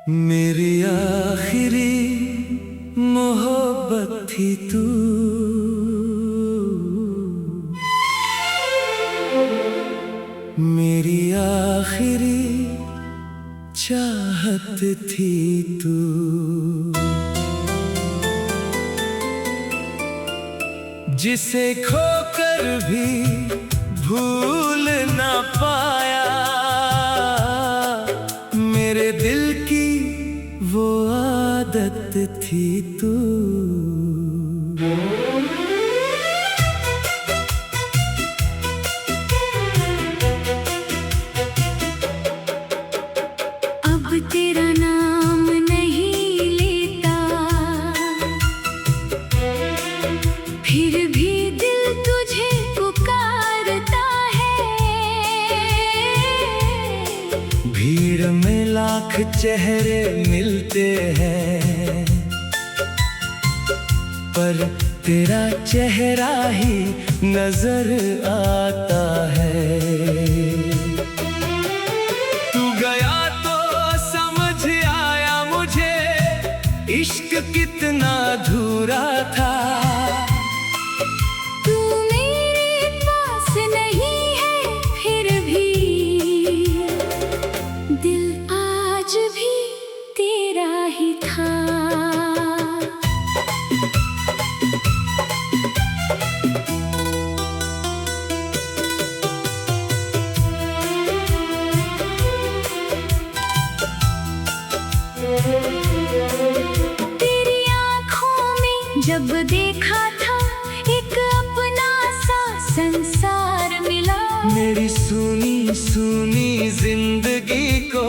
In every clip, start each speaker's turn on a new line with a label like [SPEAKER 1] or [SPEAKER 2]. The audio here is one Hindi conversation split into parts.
[SPEAKER 1] मेरी आखिरी मोहब्बत थी तू, मेरी आखिरी चाहत थी तू। जिसे खोकर भी भूल ना पाया, मेरे दिल की वो आदत थी तू।
[SPEAKER 2] अब तेरा नाम नहीं लेता, फिर भी दिल तुझे पुकारता है।
[SPEAKER 1] भीड़ में लाख चेहरे मिलते हैं, पर तेरा चेहरा ही नजर आता है। तू गया तो समझ आया मुझे, इश्क कितना अधूरा था।
[SPEAKER 2] तू मेरे पास नहीं है, फिर भी दिल आज भी तेरा ही था। तेरी आँखों में जब देखा था, एक अपना सा संसार मिला।
[SPEAKER 1] मेरी सुनी सुनी जिंदगी को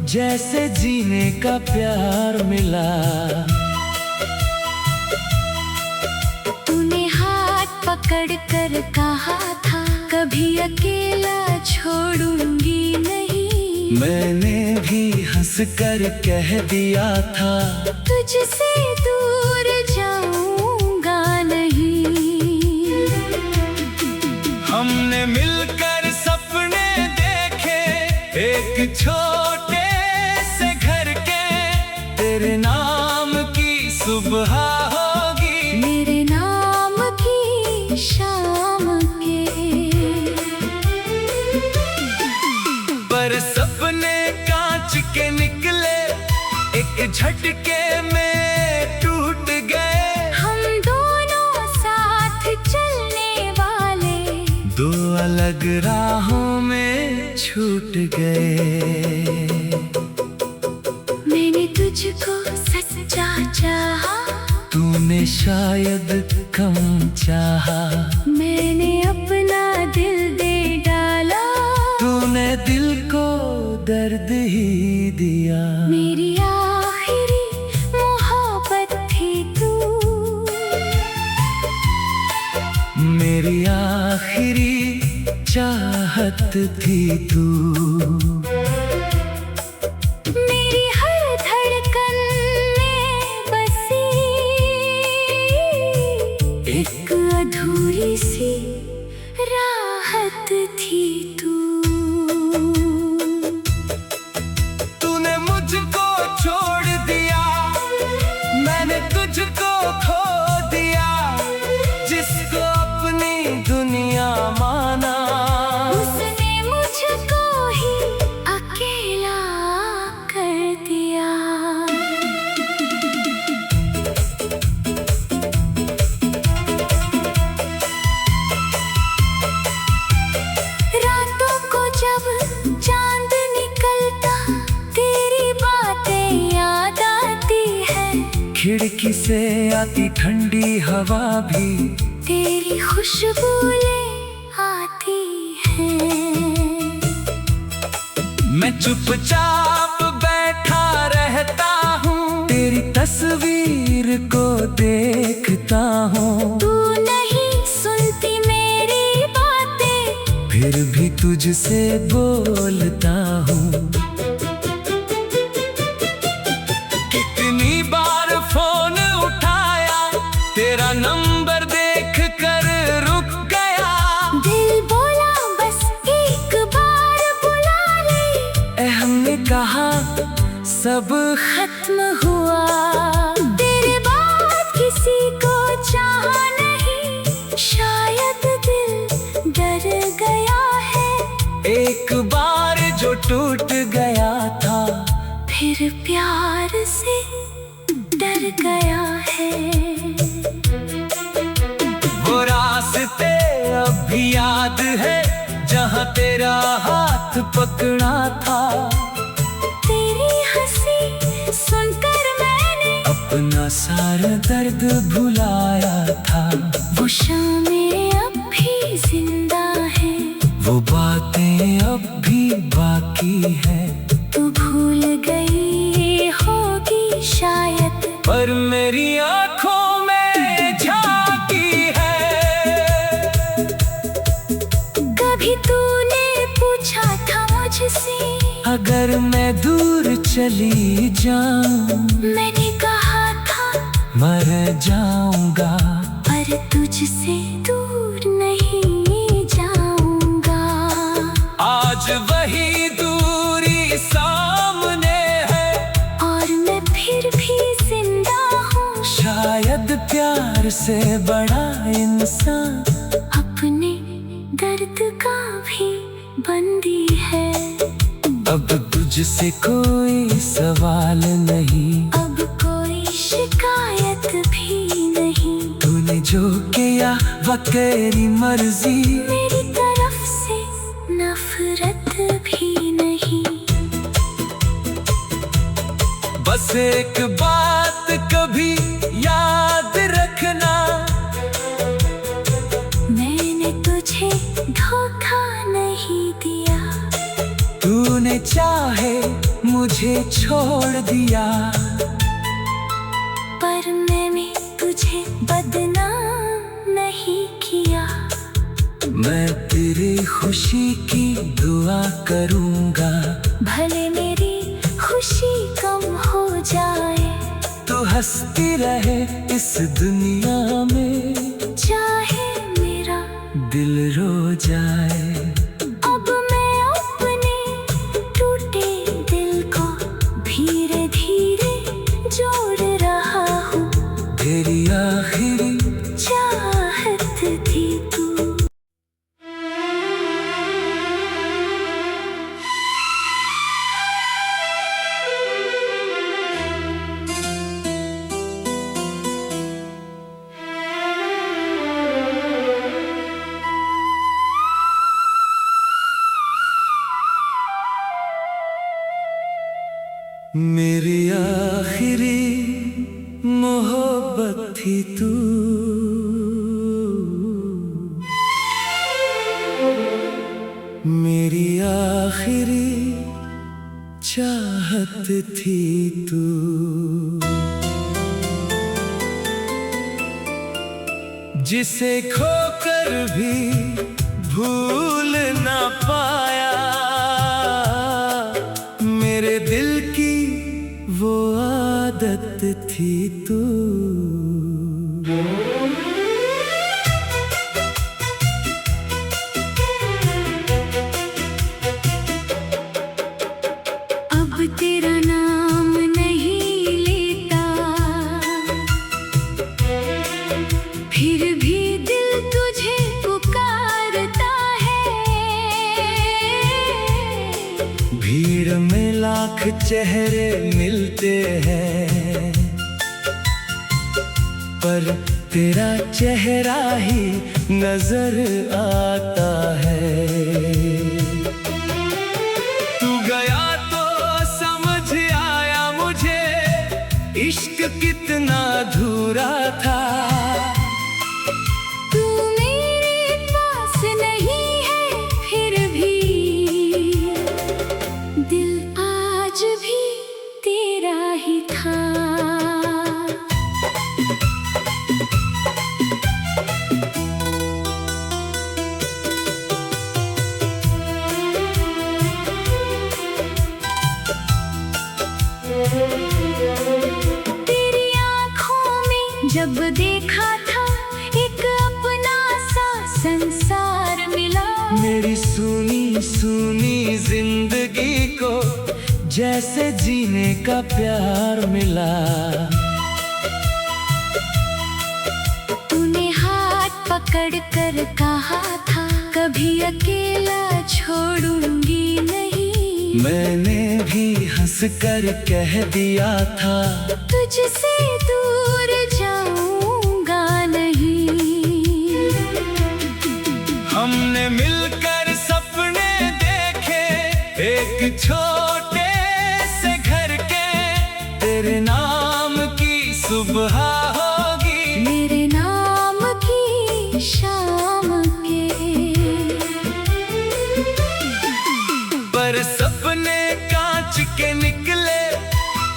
[SPEAKER 1] जैसे जीने का प्यार मिला।
[SPEAKER 2] तूने हाथ पकड़ कर कहा था, कभी अकेला छोड़ूंगी नहीं।
[SPEAKER 1] मैंने भी हंस कर कह दिया था,
[SPEAKER 2] तुझसे दूर जाऊंगा नहीं।
[SPEAKER 1] हमने मिलकर सपने देखे एक छोटे से घर के। तेरे नाम की सुबह होगी,
[SPEAKER 2] मेरे नाम की शाम के।
[SPEAKER 1] पर सपने कांच के निकले, एक झटके में टूट गए।
[SPEAKER 2] हम दोनों साथ चलने वाले,
[SPEAKER 1] दो अलग राहों में छूट गए।
[SPEAKER 2] मैंने तुझको सच्चा चाहा,
[SPEAKER 1] तूने शायद कम चाहा।
[SPEAKER 2] मैंने अपना दिल दे डाला,
[SPEAKER 1] तूने दिल को दर्द ही दिया।
[SPEAKER 2] मेरी आखिरी मोहब्बत थी तू,
[SPEAKER 1] मेरी आखिरी चाहत थी तू।
[SPEAKER 2] मेरी हर धड़कन में बसी एक अधूरी सी राहत थी तू।
[SPEAKER 1] तूने मुझको छोड़ दिया, मैंने तुझको खो दिया। जिसको अपनी दुनिया माना,
[SPEAKER 2] उसने मुझको ही अकेला कर दिया। रातों को जब चांद निकलता, तेरी बातें याद आती है।
[SPEAKER 1] खिड़की से आती ठंडी हवा भी
[SPEAKER 2] तेरी खुशबू ले आती है।
[SPEAKER 1] मैं चुपचाप बैठा रहता हूँ, तेरी तस्वीर को देखता हूँ।
[SPEAKER 2] तू नहीं सुनती मेरी बातें,
[SPEAKER 1] फिर भी तुझसे बोलता हूँ। कितनी बार फोन उठाया, तेरा नंबर देख कर रुक गया।
[SPEAKER 2] दिल बोला बस एक बार बुला ले।
[SPEAKER 1] हमने कहा
[SPEAKER 2] सब खत्म हुआ। तेरे बाद किसी को चाहा नहीं, शायद दिल डर गया है।
[SPEAKER 1] एक बार जो टूट गया था,
[SPEAKER 2] फिर प्यार से डर गया है।
[SPEAKER 1] वो रास्ते अब भी याद है, जहाँ तेरा हाथ पकड़ा था।
[SPEAKER 2] तेरी हंसी सुनकर मैंने
[SPEAKER 1] अपना सारा दर्द भुलाया था।
[SPEAKER 2] वो शामें अब भी जिंदा है,
[SPEAKER 1] वो बातें अब भी बाकी है।
[SPEAKER 2] तू भूल गई होगी शायद,
[SPEAKER 1] पर मेरी आँखों में झांकी है।
[SPEAKER 2] कभी तूने पूछा था मुझसे,
[SPEAKER 1] अगर मैं दूर चली जाऊं,
[SPEAKER 2] मैंने कहा था
[SPEAKER 1] मर जाऊंगा।
[SPEAKER 2] पर तुझसे दूर नहीं जाऊंगा।
[SPEAKER 1] आज वही दूरी सामने है,
[SPEAKER 2] और मैं फिर भी जिंदा हूँ।
[SPEAKER 1] शायद प्यार से बड़ा इंसान
[SPEAKER 2] अपने दर्द का भी बंदी है।
[SPEAKER 1] अब तुझसे कोई सवाल नहीं,
[SPEAKER 2] अब कोई शिकायत भी नहीं।
[SPEAKER 1] तूने जो किया वो तेरी मर्जी,
[SPEAKER 2] मेरी तरफ से नफरत भी नहीं।
[SPEAKER 1] बस एक बात कभी याद रखना,
[SPEAKER 2] मैंने तुझे धोखा नहीं दिया।
[SPEAKER 1] तूने चाहे मुझे छोड़ दिया,
[SPEAKER 2] पर मैंने तुझे बदनाम नहीं किया।
[SPEAKER 1] मैं तेरी खुशी की दुआ करूंगा।
[SPEAKER 2] भले मेरी खुशी कम हो जाए,
[SPEAKER 1] तो हंसती रहे इस दुनिया में,
[SPEAKER 2] चाहे मेरा
[SPEAKER 1] दिल रो जाए।
[SPEAKER 2] अब मैं अपने टूटे दिल को धीरे धीरे जोड़ रहा हूँ।
[SPEAKER 1] तेरी आखिरी
[SPEAKER 2] चाहत थी तू।
[SPEAKER 1] मेरी आखिरी मोहब्बत थी तू, मेरी आखिरी चाहत थी तू। जिसे खोकर भी भूल ना पाया, मेरे दिल की वो आदत थी तू।
[SPEAKER 2] अब तेरा नाम नहीं लेता, फिर भी दिल तुझे पुकारता है।
[SPEAKER 1] भीड़ में लाख चेहरे मिलते हैं, पर तेरा चेहरा ही नजर आता है। तू गया तो समझ आया मुझे, इश्क कितना अधूरा था।
[SPEAKER 2] तू मेरे पास नहीं है, फिर भी दिल आज भी तेरा ही था। तेरी आँखों में जब देखा था, एक अपना सा संसार मिला।
[SPEAKER 1] मेरी सुनी सुनी जिंदगी को जैसे जीने का प्यार मिला।
[SPEAKER 2] तूने हाथ पकड़ कर कहा था कभी अकेला छोड़ूंगी नहीं।
[SPEAKER 1] मैंने भी हंस कर कह दिया था
[SPEAKER 2] तुझसे दूर जाऊंगा नहीं।
[SPEAKER 1] हमने मिलकर सपने देखे एक छोटे से घर के। तेरे नाम की सुबह होगी,
[SPEAKER 2] मेरे नाम की शाम के।
[SPEAKER 1] पर सपने कांच के निकले,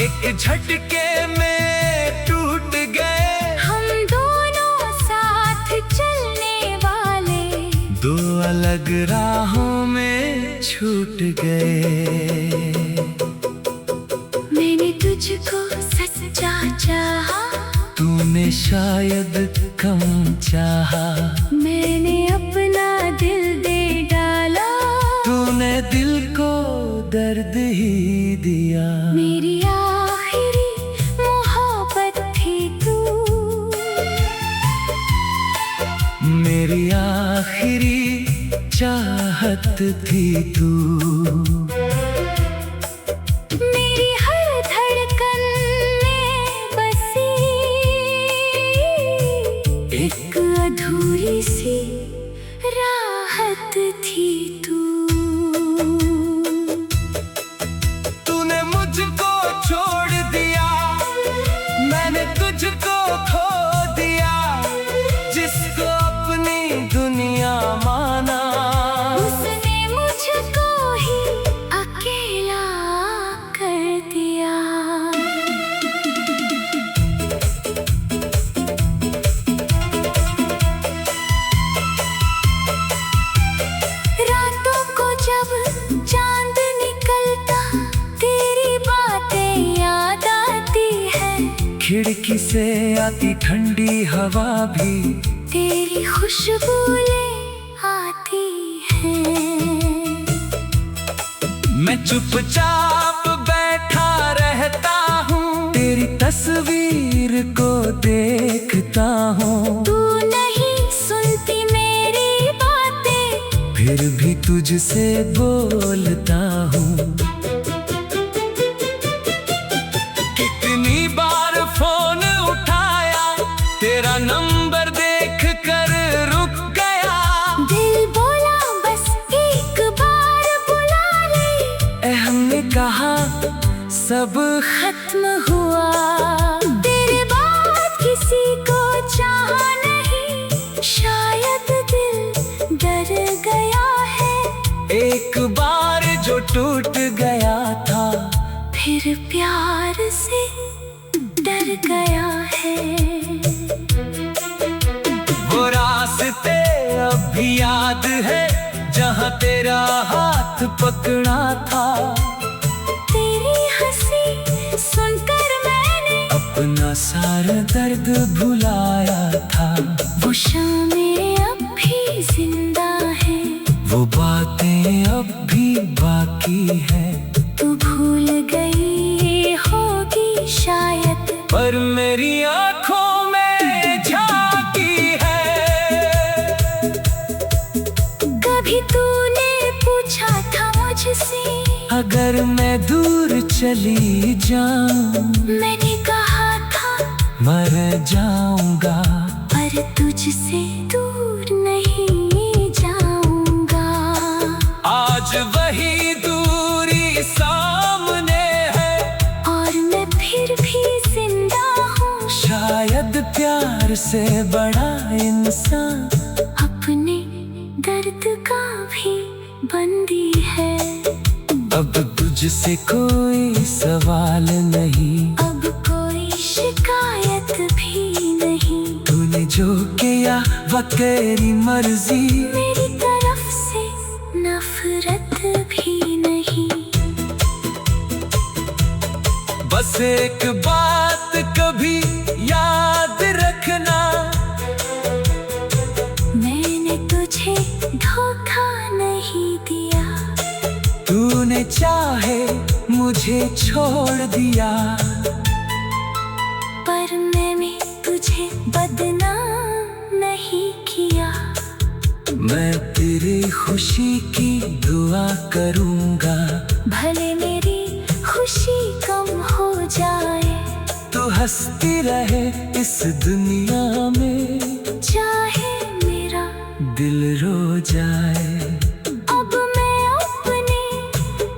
[SPEAKER 1] एक झटके में टूट गए।
[SPEAKER 2] हम दोनों साथ चलने वाले
[SPEAKER 1] दो अलग राहों में छूट गए।
[SPEAKER 2] मैंने तुझको सच्चा चाहा,
[SPEAKER 1] तूने शायद कम चाहा।
[SPEAKER 2] मैंने अपना दिल दे डाला,
[SPEAKER 1] तूने दिल को दर्द ही दिया।
[SPEAKER 2] मेरी आखिरी मोहब्बत थी तू,
[SPEAKER 1] मेरी आखिरी चाहत थी तू।
[SPEAKER 2] मेरी हर धड़कन में बसी एक अधूरी सी राहत थी तू।
[SPEAKER 1] तूने मुझको छोड़ दिया, मैंने तुझको खो दिया। जिसको अपनी दुनिया माना,
[SPEAKER 2] उसने मुझको ही अकेला कर दिया। रातों को जब चांद निकलता, तेरी बातें याद आती है।
[SPEAKER 1] खिड़की से आती ठंडी हवा भी
[SPEAKER 2] तेरी खुशबू ले आती है।
[SPEAKER 1] मैं चुपचाप बैठा रहता हूँ, तेरी तस्वीर को देखता हूँ।
[SPEAKER 2] तू नहीं सुनती मेरी बातें,
[SPEAKER 1] फिर भी तुझसे बोलता हूँ। कितनी बार फोन उठाया, तेरा नंबर देख कर रुक गया।
[SPEAKER 2] दिल बोला बस एक बार बुला ले,
[SPEAKER 1] हमने कहा सब
[SPEAKER 2] खत्म हुआ। तेरे बाद किसी को चाहा नहीं, शायद दिल डर गया है।
[SPEAKER 1] एक बार जो टूट गया था,
[SPEAKER 2] फिर प्यार से डर गया है।
[SPEAKER 1] वो रास्ते अब भी याद है, जहाँ तेरा हाथ पकड़ा था।
[SPEAKER 2] तेरी हंसी सुनकर मैंने
[SPEAKER 1] अपना सारा दर्द भुलाया था।
[SPEAKER 2] वो शामें अब भी जिंदा है,
[SPEAKER 1] वो बातें अब भी बाकी है।
[SPEAKER 2] तू भूल गई होगी शायद,
[SPEAKER 1] पर मेरी आंखों में झांकी है।
[SPEAKER 2] कभी तूने पूछा था मुझसे,
[SPEAKER 1] अगर मैं दूर चली जाऊं,
[SPEAKER 2] मैंने कहा था
[SPEAKER 1] मर जाऊंगा।
[SPEAKER 2] पर तुझसे दूर नहीं जाऊंगा।
[SPEAKER 1] आज वही दूरी सामने है,
[SPEAKER 2] और मैं फिर भी जिंदा हूँ।
[SPEAKER 1] शायद प्यार से बड़ा इंसान
[SPEAKER 2] अपने दर्द का भी बंदी है।
[SPEAKER 1] अब तुझसे कोई सवाल नहीं,
[SPEAKER 2] अब कोई शिकायत भी नहीं।
[SPEAKER 1] तूने जो किया वो तेरी मर्जी,
[SPEAKER 2] मेरी तरफ से नफरत भी नहीं।
[SPEAKER 1] बस एक बात कभी याद रखना,
[SPEAKER 2] मैंने तुझे धोखा नहीं दिया।
[SPEAKER 1] तूने चाहे मुझे छोड़ दिया,
[SPEAKER 2] पर मैंने तुझे बदनाम नहीं किया।
[SPEAKER 1] मैं तेरी खुशी की दुआ करूंगा,
[SPEAKER 2] भले मेरी खुशी कम हो जाए,
[SPEAKER 1] तू हंसती रहे इस दुनिया में,
[SPEAKER 2] चाहे मेरा
[SPEAKER 1] दिल रो जाए।
[SPEAKER 2] अब मैं अपने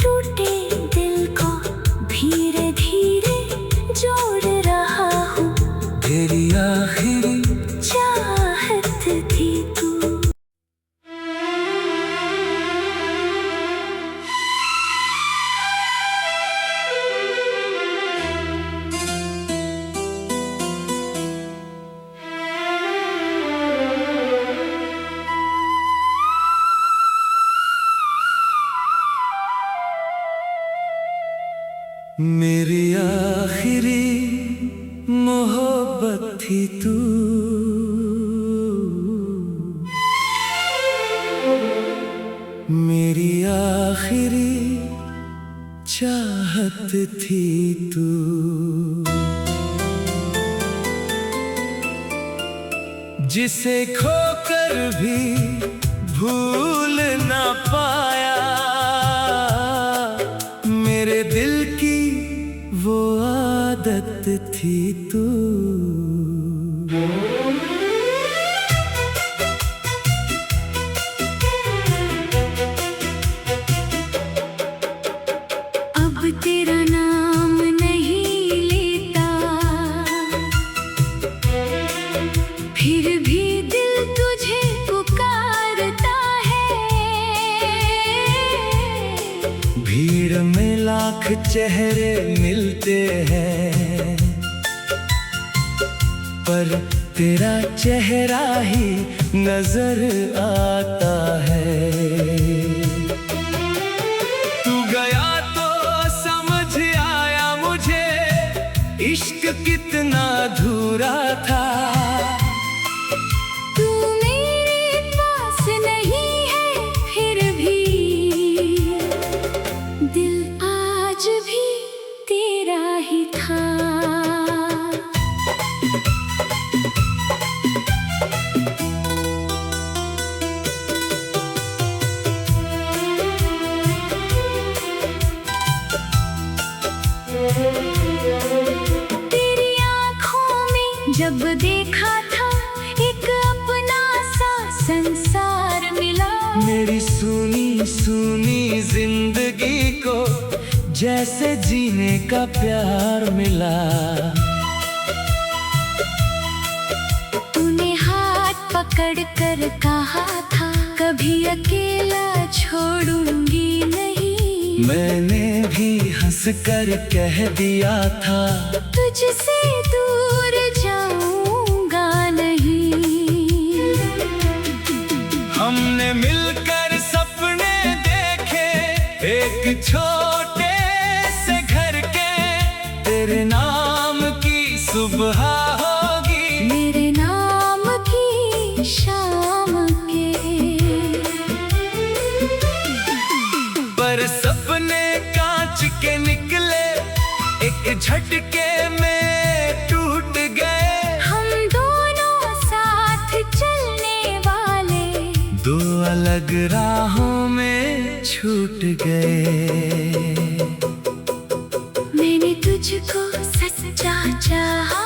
[SPEAKER 2] टूटे दिल को धीरे धीरे जोड़ रहा हूँ।
[SPEAKER 1] तेरी आखिरी
[SPEAKER 2] चाहत थी तू।
[SPEAKER 1] मेरी आखिरी मोहब्बत थी तू, मेरी आखिरी चाहत थी तू। जिसे खोकर भी भूल ना पाया, मेरे दिल की वो आदत थी तू।
[SPEAKER 2] अब तेरा नाम नहीं लेता, फिर भी दिल तुझे पुकारता है।
[SPEAKER 1] भीड़ में लाख चेहरे मिलते हैं, पर तेरा चेहरा ही नजर आता है। तू गया तो समझ आया मुझे, इश्क कितना अधूरा था।
[SPEAKER 2] तू मेरे पास नहीं है, फिर भी दिल आज भी तेरा ही था। तेरी आँखों में जब देखा था, एक अपना सा संसार मिला।
[SPEAKER 1] मेरी सुनी सुनी जिंदगी को जैसे जीने का प्यार मिला।
[SPEAKER 2] तूने हाथ पकड़ कर कहा था, कभी अकेला छोड़ूंगी नहीं।
[SPEAKER 1] मैंने भी हंस कर कह दिया था,
[SPEAKER 2] तुझसे दूर जाऊंगा नहीं।
[SPEAKER 1] हमने मिलकर सपने देखे एक छोटे से घर के, तेरे नाम की सुबह होगी,
[SPEAKER 2] मेरे नाम की शाम के।
[SPEAKER 1] पर सपने कांच के निकले, एक झटके में टूट गए।
[SPEAKER 2] हम दोनों साथ चलने वाले,
[SPEAKER 1] दो अलग राहों में छूट गए।
[SPEAKER 2] मैंने तुझको सच्चा चाहा,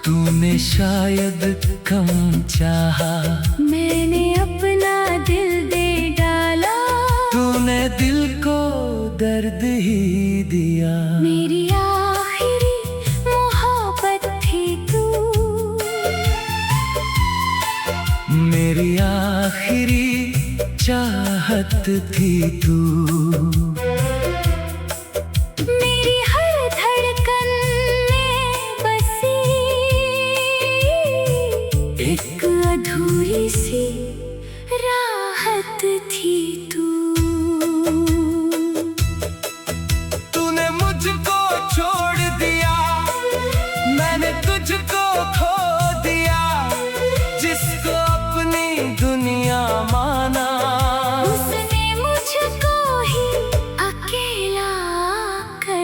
[SPEAKER 1] तूने शायद कम चाहा।
[SPEAKER 2] मैंने अपना दिल दे डाला,
[SPEAKER 1] तूने दिल को दर्द ही दिया।
[SPEAKER 2] मेरी आखिरी मोहब्बत थी तू,
[SPEAKER 1] मेरी आखिरी चाहत थी तू।
[SPEAKER 2] मेरी हर धड़कन में बसी एक अधूरी सी राहत थी तू।
[SPEAKER 1] तूने मुझको छोड़ दिया, मैंने तुझको खो दिया। जिसको अपनी दुनिया माना,
[SPEAKER 2] उसने मुझको ही अकेला कर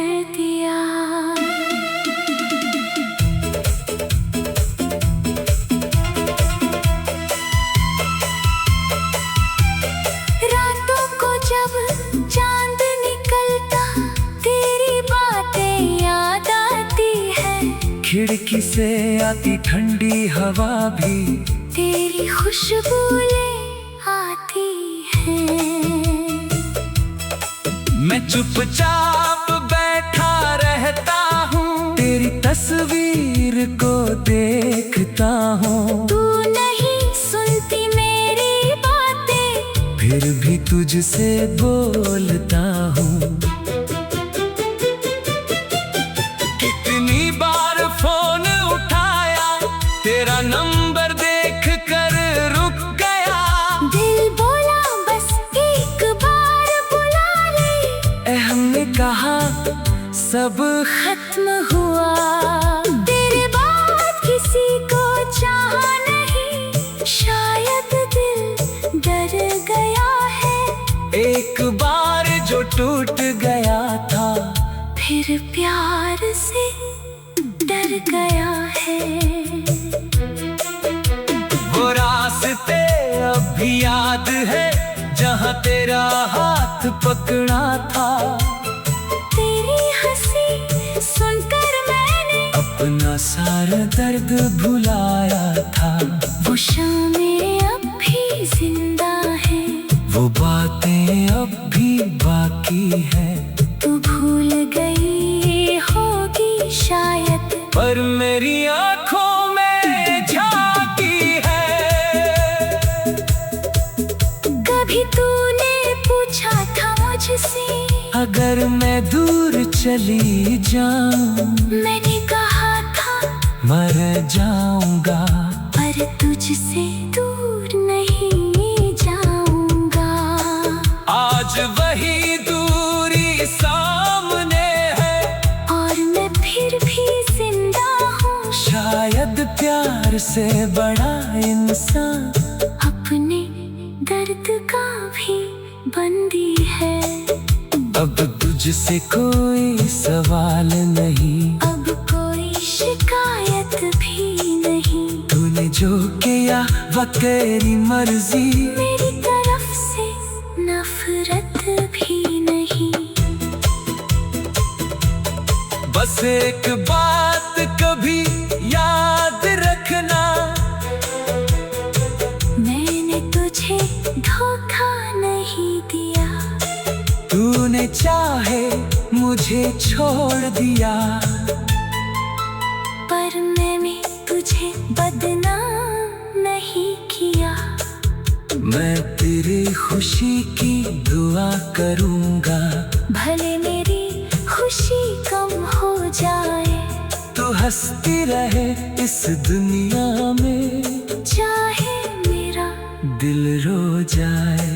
[SPEAKER 1] से आती ठंडी हवा भी
[SPEAKER 2] तेरी खुशबू ले आती है।
[SPEAKER 1] मैं चुपचाप बैठा रहता हूँ, तेरी तस्वीर को देखता हूँ।
[SPEAKER 2] तू नहीं सुनती मेरी बातें,
[SPEAKER 1] फिर भी तुझसे बोलता हूँ। कितनी बार फोन उठाया, तेरा नंबर देख कर रुक गया।
[SPEAKER 2] दिल बोला बस एक बार बुला ले,
[SPEAKER 1] हमने कहा सब
[SPEAKER 2] खत्म हुआ। तेरे बाद किसी को चाहा नहीं, शायद दिल डर गया है।
[SPEAKER 1] एक बार जो टूट गया था,
[SPEAKER 2] फिर प्यार से डर गया है।
[SPEAKER 1] वो रास्ते अब भी याद है, जहाँ तेरा हाथ पकड़ा था।
[SPEAKER 2] तेरी हंसी सुनकर मैंने
[SPEAKER 1] अपना सारा दर्द भुलाया था।
[SPEAKER 2] वो शामें अब भी जिंदा है,
[SPEAKER 1] वो बातें अब भी बाकी है।
[SPEAKER 2] तू भूल गई होगी शायद,
[SPEAKER 1] पर मेरी आंखों में झांकी है।
[SPEAKER 2] कभी तूने पूछा था मुझसे,
[SPEAKER 1] अगर मैं दूर चली जाऊं,
[SPEAKER 2] मैंने कहा था
[SPEAKER 1] मर जाऊंगा।
[SPEAKER 2] पर तुझसे दूर नहीं जाऊंगा।
[SPEAKER 1] आज वही दूरी सामने है,
[SPEAKER 2] और मैं फिर भी जिंदा हूँ।
[SPEAKER 1] शायद प्यार से बड़ा इंसान
[SPEAKER 2] अपने दर्द का भी बंदी है।
[SPEAKER 1] अब तुझसे कोई सवाल नहीं,
[SPEAKER 2] अब कोई शिकायत भी नहीं।
[SPEAKER 1] तूने जो किया वो तेरी मर्जी,
[SPEAKER 2] मेरी तरफ से नफरत भी नहीं।
[SPEAKER 1] बस एक बात कभी याद रखना,
[SPEAKER 2] मैंने तुझे धोखा नहीं दिया।
[SPEAKER 1] तूने चाहे मुझे छोड़ दिया,
[SPEAKER 2] पर मैंने तुझे बदनाम नहीं किया।
[SPEAKER 1] मैं तेरी खुशी की दुआ करूंगा।
[SPEAKER 2] भले मेरी खुशी कम हो जाए,
[SPEAKER 1] तू हंसती रहे इस दुनिया में,
[SPEAKER 2] चाहे मेरा
[SPEAKER 1] दिल रो जाए।